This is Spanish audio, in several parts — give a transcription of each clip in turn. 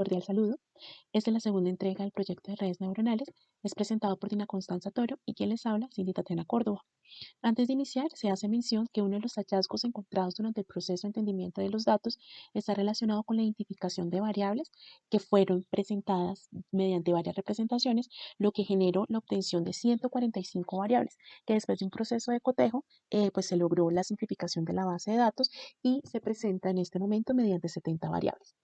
Cordial saludo. Esta es la segunda entrega del proyecto de redes neuronales. Es presentado por Dina Constanza Toro y quien les habla, Cindy Tatiana Córdoba. Antes de iniciar, se hace mención que uno de los hallazgos encontrados durante el proceso de entendimiento de los datos está relacionado con la identificación de variables que fueron presentadas mediante varias representaciones, lo que generó la obtención de 145 variables, que después de un proceso de cotejo, pues se logró la simplificación de la base de datos y se presenta en este momento mediante 70 variables.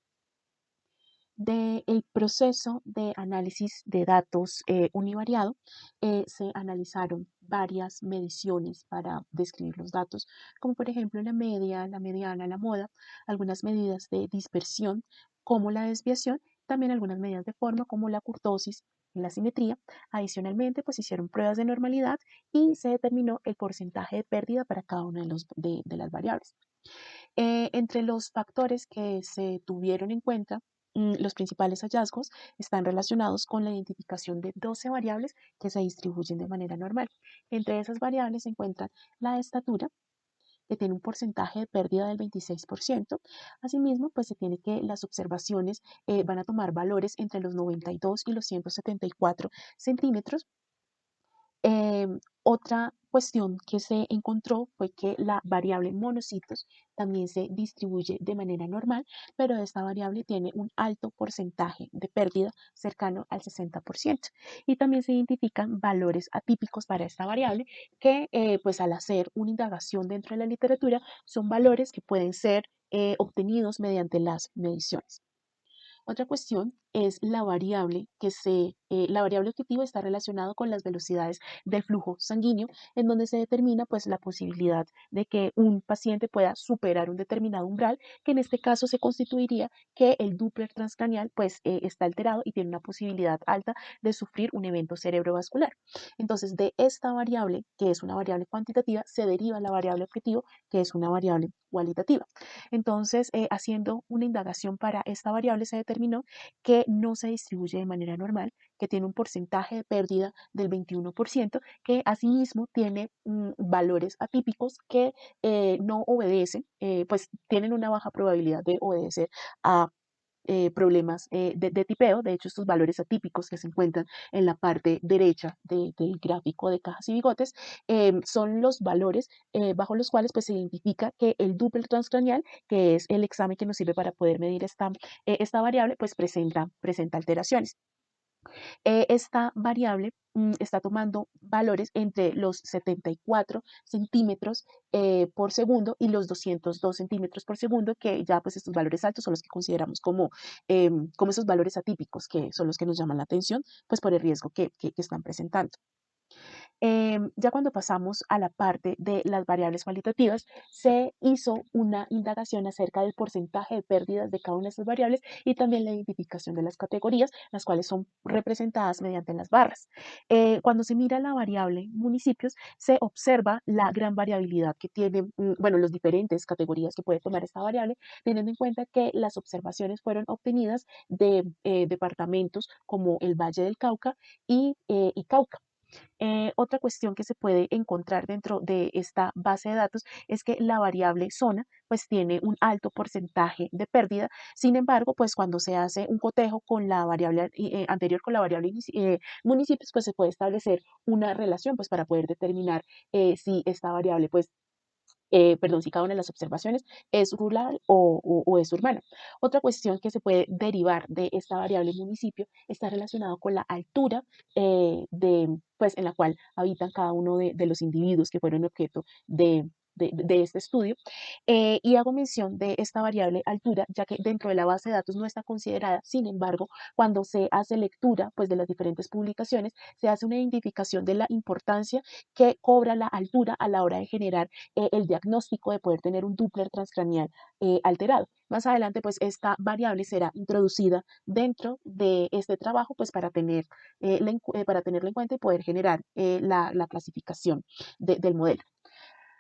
Del proceso de análisis de datos univariado, se analizaron varias mediciones para describir los datos, como por ejemplo la media, la mediana, la moda, algunas medidas de dispersión, como la desviación, también algunas medidas de forma, como la kurtosis y la simetría. Adicionalmente, pues hicieron pruebas de normalidad y se determinó el porcentaje de pérdida para cada una de las variables. Entre los factores que se tuvieron en cuenta, los principales hallazgos están relacionados con la identificación de 12 variables que se distribuyen de manera normal. Entre esas variables se encuentran la estatura, que tiene un porcentaje de pérdida del 26%. Asimismo, pues se tiene que las observaciones van a tomar valores entre los 92 y los 174 centímetros. Otra cuestión que se encontró fue que la variable monocitos también se distribuye de manera normal, pero esta variable tiene un alto porcentaje de pérdida cercano al 60%. Y también se identifican valores atípicos para esta variable que, pues al hacer una indagación dentro de la literatura, son valores que pueden ser obtenidos mediante las mediciones. Otra cuestión es la variable objetivo está relacionado con las velocidades del flujo sanguíneo, en donde se determina pues la posibilidad de que un paciente pueda superar un determinado umbral, que en este caso se constituiría que el Doppler transcranial pues está alterado y tiene una posibilidad alta de sufrir un evento cerebrovascular. Entonces, de esta variable, que es una variable cuantitativa, se deriva la variable objetivo, que es una variable cualitativa. Entonces, haciendo una indagación para esta variable, se determinó que no se distribuye de manera normal, que tiene un porcentaje de pérdida del 21%, que asimismo tiene valores atípicos que no obedecen, pues tienen una baja probabilidad de obedecer a problemas de tipeo. De hecho, estos valores atípicos que se encuentran en la parte derecha del gráfico de cajas y bigotes son los valores bajo los cuales pues, se identifica que el Doppler transcranial, que es el examen que nos sirve para poder medir esta variable, pues presenta alteraciones. Esta variable está tomando valores entre los 74 centímetros por segundo y los 202 centímetros por segundo, que ya pues estos valores altos son los que consideramos como esos valores atípicos, que son los que nos llaman la atención, pues por el riesgo que están presentando. Ya cuando pasamos a la parte de las variables cualitativas, se hizo una indagación acerca del porcentaje de pérdidas de cada una de estas variables y también la identificación de las categorías, las cuales son representadas mediante las barras. Cuando se mira la variable municipios, se observa la gran variabilidad que tiene, bueno, las diferentes categorías que puede tomar esta variable, teniendo en cuenta que las observaciones fueron obtenidas de departamentos como el Valle del Cauca y Cauca. Otra cuestión que se puede encontrar dentro de esta base de datos es que la variable zona pues tiene un alto porcentaje de pérdida. Sin embargo, pues cuando se hace un cotejo con la variable anterior con la variable municipios, pues se puede establecer una relación pues para poder determinar si esta variable pues perdón, si cada una de las observaciones es rural o es urbana. Otra cuestión que se puede derivar de esta variable municipio está relacionado con la altura pues, en la cual habitan cada uno de los individuos que fueron objeto de este estudio. Y hago mención de esta variable altura, ya que dentro de la base de datos no está considerada. Sin embargo, cuando se hace lectura pues, de las diferentes publicaciones, se hace una identificación de la importancia que cobra la altura a la hora de generar el diagnóstico de poder tener un Doppler transcranial alterado. Más adelante, pues esta variable será introducida dentro de este trabajo, pues para tenerla en cuenta y poder generar la clasificación del modelo.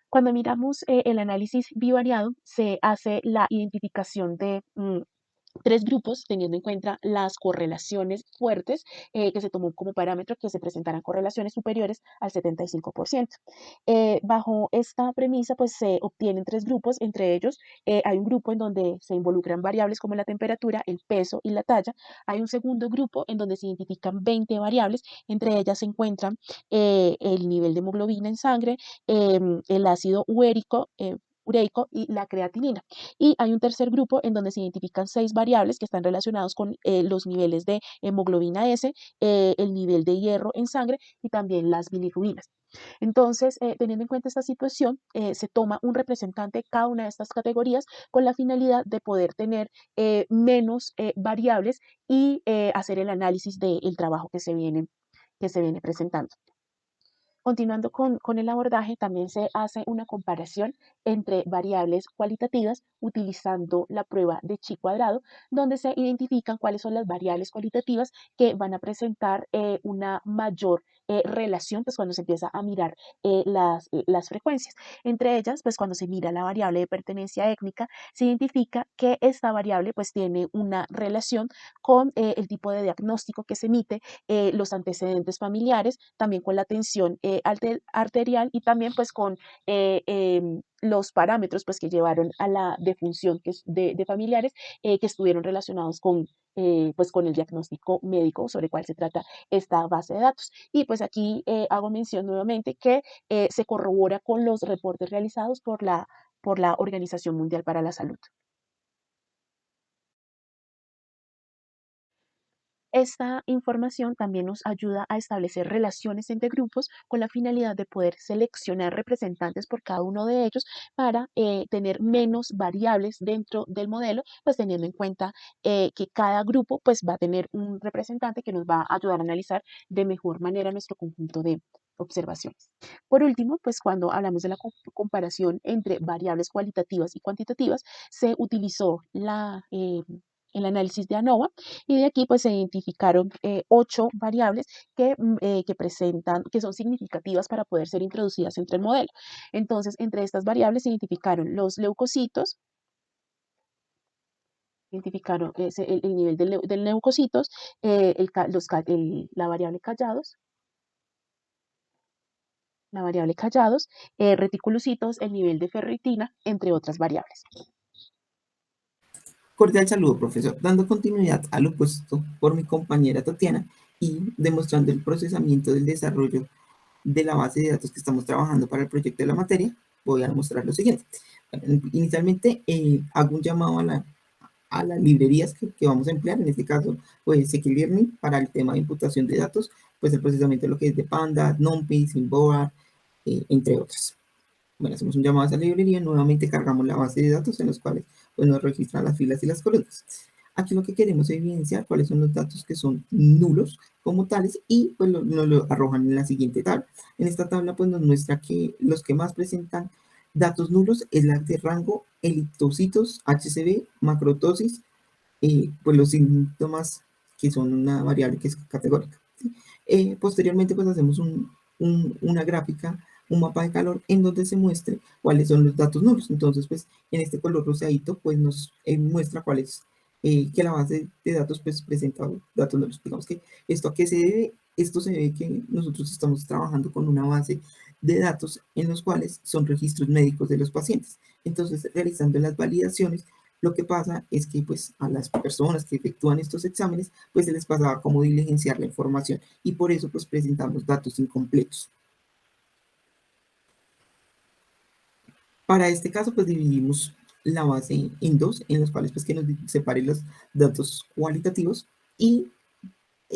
Cuando miramos el análisis bivariado, se hace la identificación de tres grupos, teniendo en cuenta las correlaciones fuertes que se tomó como parámetro que se presentaran correlaciones superiores al 75%. Bajo esta premisa, pues se obtienen tres grupos, entre ellos hay un grupo en donde se involucran variables como la temperatura, el peso y la talla. Hay un segundo grupo en donde se identifican 20 variables, entre ellas se encuentran el nivel de hemoglobina en sangre, el ácido ureico y la creatinina. Y hay un tercer grupo en donde se identifican 6 variables que están relacionados con los niveles de hemoglobina S, el nivel de hierro en sangre y también las bilirrubinas. Entonces, teniendo en cuenta esta situación, se toma un representante de cada una de estas categorías con la finalidad de poder tener menos variables y hacer el análisis del trabajo que se viene presentando. Continuando con el abordaje, también se hace una comparación entre variables cualitativas utilizando la prueba de chi cuadrado, donde se identifican cuáles son las variables cualitativas que van a presentar una mayor relación, pues cuando se empieza a mirar las frecuencias. Entre ellas, pues cuando se mira la variable de pertenencia étnica, se identifica que esta variable pues tiene una relación con el tipo de diagnóstico que se emite, los antecedentes familiares, también con la tensión arterial y también pues con los parámetros pues que llevaron a la defunción de familiares que estuvieron relacionados pues con el diagnóstico médico sobre cuál se trata esta base de datos. Y pues aquí hago mención nuevamente que se corrobora con los reportes realizados por la Organización Mundial para la Salud. Esta información también nos ayuda a establecer relaciones entre grupos con la finalidad de poder seleccionar representantes por cada uno de ellos para tener menos variables dentro del modelo, pues teniendo en cuenta que cada grupo pues va a tener un representante que nos va a ayudar a analizar de mejor manera nuestro conjunto de observaciones. Por último, pues cuando hablamos de la comparación entre variables cualitativas y cuantitativas, se utilizó el análisis de ANOVA y de aquí pues se identificaron 8 variables que presentan, que son significativas para poder ser introducidas entre el modelo. Entonces, entre estas variables se identificaron los leucocitos, identificaron el nivel del leucocitos, la variable callados, reticulocitos, el nivel de ferritina, entre otras variables. Cordial saludo, profesor. Dando continuidad a lo puesto por mi compañera Tatiana y demostrando el procesamiento del desarrollo de la base de datos que estamos trabajando para el proyecto de la materia, voy a mostrar lo siguiente. Inicialmente hago un llamado a las librerías que vamos a emplear, en este caso, pues Scikit-learn para el tema de imputación de datos, pues el procesamiento de lo que es de Pandas, NumPy, Symboard, entre otras. Bueno, hacemos un llamado a esa librería, nuevamente cargamos la base de datos en los cuales pues, nos registran las filas y las columnas. Aquí lo que queremos es evidenciar cuáles son los datos que son nulos como tales y pues nos lo arrojan en la siguiente tabla. En esta tabla pues nos muestra que los que más presentan datos nulos es la de rango eritrocitos, HCV, macrotosis, pues los síntomas que son una variable que es categórica. Posteriormente pues hacemos una gráfica, un mapa de calor en donde se muestre cuáles son los datos nulos. Entonces pues en este color rosadito pues nos muestra cuáles, que la base de datos pues presenta datos nulos. Digamos que esto a qué se debe, esto se debe que nosotros estamos trabajando con una base de datos en los cuales son registros médicos de los pacientes. Entonces realizando las validaciones lo que pasa es que pues a las personas que efectúan estos exámenes pues se les pasaba cómo diligenciar la información y por eso pues presentamos datos incompletos. Para este caso pues dividimos la base en dos, en las cuales pues que nos separe los datos cualitativos y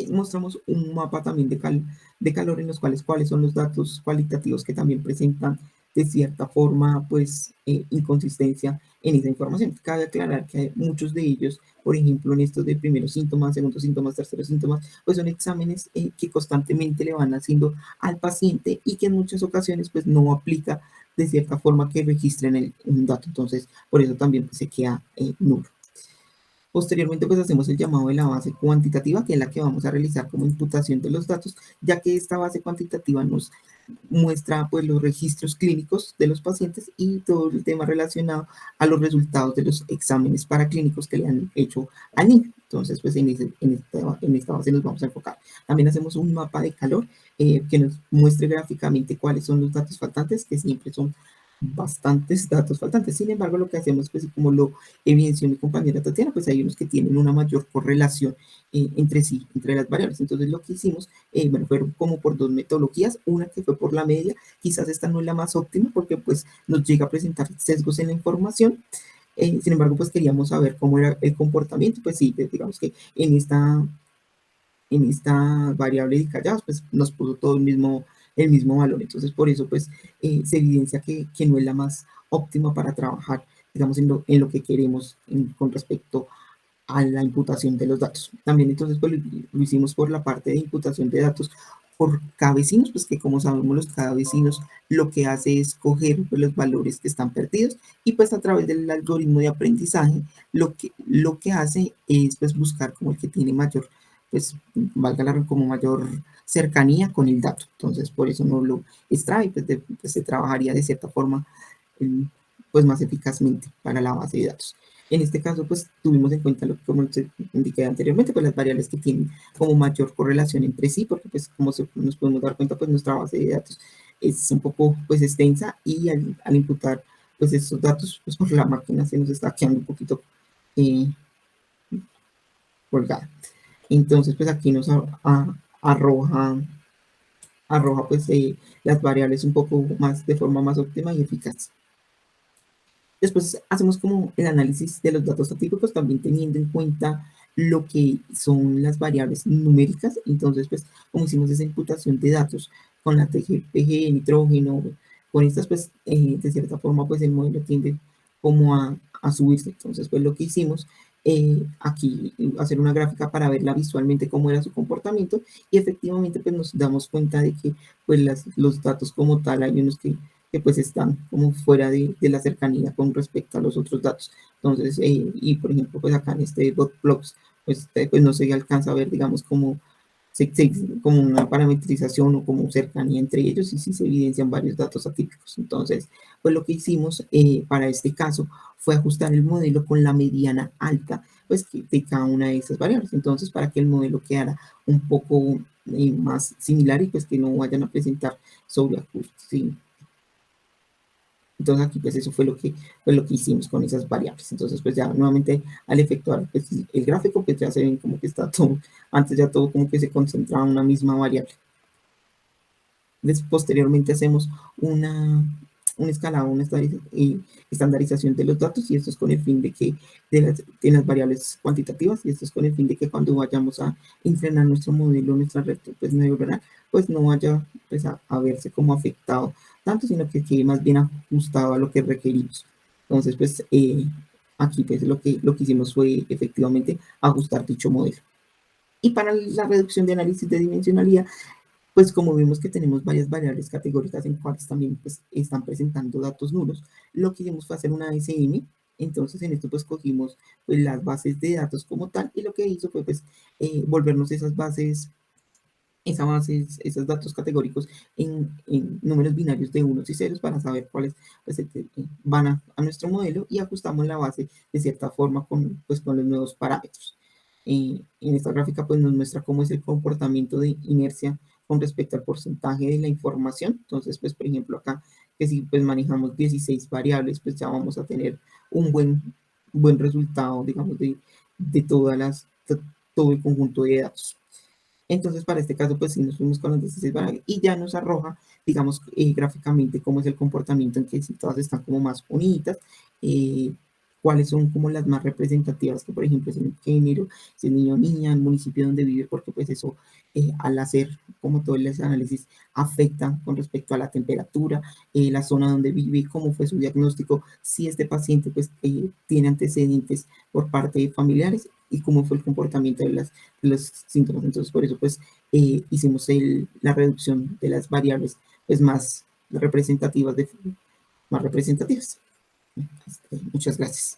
mostramos un mapa también de calor en los cuáles son los datos cualitativos que también presentan de cierta forma pues inconsistencia en esa información. Cabe aclarar que muchos de ellos, por ejemplo en estos de primeros síntomas, segundos síntomas, terceros síntomas, pues son exámenes que constantemente le van haciendo al paciente y que en muchas ocasiones pues no aplica de cierta forma que registren un dato. Entonces por eso también pues, se queda nulo. Posteriormente, pues hacemos el llamado de la base cuantitativa, que es la que vamos a realizar como imputación de los datos, ya que esta base cuantitativa nos muestra pues los registros clínicos de los pacientes y todo el tema relacionado a los resultados de los exámenes paraclínicos que le han hecho al niño. Entonces, pues en esta base nos vamos a enfocar. También hacemos un mapa de calor que nos muestre gráficamente cuáles son los datos faltantes, que siempre son bastantes datos faltantes. Sin embargo, lo que hacemos, pues como lo evidenció mi compañera Tatiana, pues hay unos que tienen una mayor correlación entre sí, entre las variables. Entonces, lo que hicimos, bueno, fueron como por dos metodologías, una que fue por la media, quizás esta no es la más óptima porque pues nos llega a presentar sesgos en la información. Sin embargo, pues queríamos saber cómo era el comportamiento, pues sí, digamos que en esta variable de callados, pues nos puso todo el mismo valor. Entonces, por eso, pues, se evidencia que no es la más óptima para trabajar, digamos, en lo que queremos con respecto a la imputación de los datos. También, entonces, pues, lo hicimos por la parte de imputación de datos por cada vecino, pues que como sabemos los cada vecinos lo que hace es coger pues, los valores que están perdidos y pues a través del algoritmo de aprendizaje lo que hace es pues buscar como el que tiene mayor pues valga la como mayor cercanía con el dato. Entonces, por eso no lo extrae, pues, pues se trabajaría de cierta forma pues más eficazmente para la base de datos. En este caso, pues tuvimos en cuenta, como te indiqué anteriormente, pues las variables que tienen como mayor correlación entre sí, porque pues como nos podemos dar cuenta, pues nuestra base de datos es un poco pues extensa y al imputar pues estos datos, pues por la máquina se nos está quedando un poquito eh, colgada. Entonces, pues aquí nos arroja pues las variables un poco más de forma más óptima y eficaz. Después hacemos como el análisis de los datos atípicos, también teniendo en cuenta lo que son las variables numéricas. Entonces, pues, como hicimos esa imputación de datos con la TGPG, nitrógeno, con estas, pues, de cierta forma, pues, el modelo tiende como a subirse. Entonces, pues, lo que hicimos aquí, hacer una gráfica para verla visualmente cómo era su comportamiento y efectivamente, pues, nos damos cuenta de que, pues, los datos como tal, hay unos que pues están como fuera de la cercanía con respecto a los otros datos. Entonces, y por ejemplo, pues acá en este dotplots, pues no se alcanza a ver, digamos, como una parametrización o como cercanía entre ellos y sí se evidencian varios datos atípicos. Entonces, pues lo que hicimos para este caso fue ajustar el modelo con la mediana alta, pues de cada una de esas variables. Entonces, para que el modelo quedara un poco más similar y pues que no vayan a presentar sobreajustes, ¿sí? Entonces aquí pues eso fue lo que hicimos con esas variables. Entonces pues ya nuevamente al efectuar pues, el gráfico pues ya se ven como que está todo, antes ya todo como que se concentraba en una misma variable. Posteriormente hacemos un escalado, una estandarización de los datos y esto es con el fin de que de las variables cuantitativas y esto es con el fin de que cuando vayamos a entrenar nuestro modelo, nuestra red pues, neuronal, pues no vaya pues, a verse como afectado tanto, sino que quede más bien ajustado a lo que requerimos. Entonces, pues aquí pues lo que hicimos fue efectivamente ajustar dicho modelo. Y para la reducción de análisis de dimensionalidad, pues como vemos que tenemos varias variables categóricas en cuales también pues, están presentando datos nulos, lo que hicimos fue hacer una SM. Entonces en esto pues cogimos pues, las bases de datos como tal y lo que hizo fue pues volvernos esos datos categóricos en números binarios de unos y ceros para saber cuáles pues, van a nuestro modelo y ajustamos la base de cierta forma pues, con los nuevos parámetros. En esta gráfica pues nos muestra cómo es el comportamiento de inercia con respecto al porcentaje de la información. Entonces, pues por ejemplo acá, que si pues manejamos 16 variables, pues ya vamos a tener un buen resultado, digamos, de todo el conjunto de datos. Entonces, para este caso, pues sí nos fuimos con las 16 variables y ya nos arroja, digamos, gráficamente cómo es el comportamiento en que si todas están como más unidas, eh, cuáles son como las más representativas, que por ejemplo es el género, si es niño o niña, el municipio donde vive, porque pues eso al hacer como todo el análisis afecta con respecto a la temperatura, la zona donde vive, cómo fue su diagnóstico, si este paciente pues tiene antecedentes por parte de familiares y cómo fue el comportamiento de los síntomas. Entonces, por eso pues hicimos la reducción de las variables pues más representativas. Muchas gracias.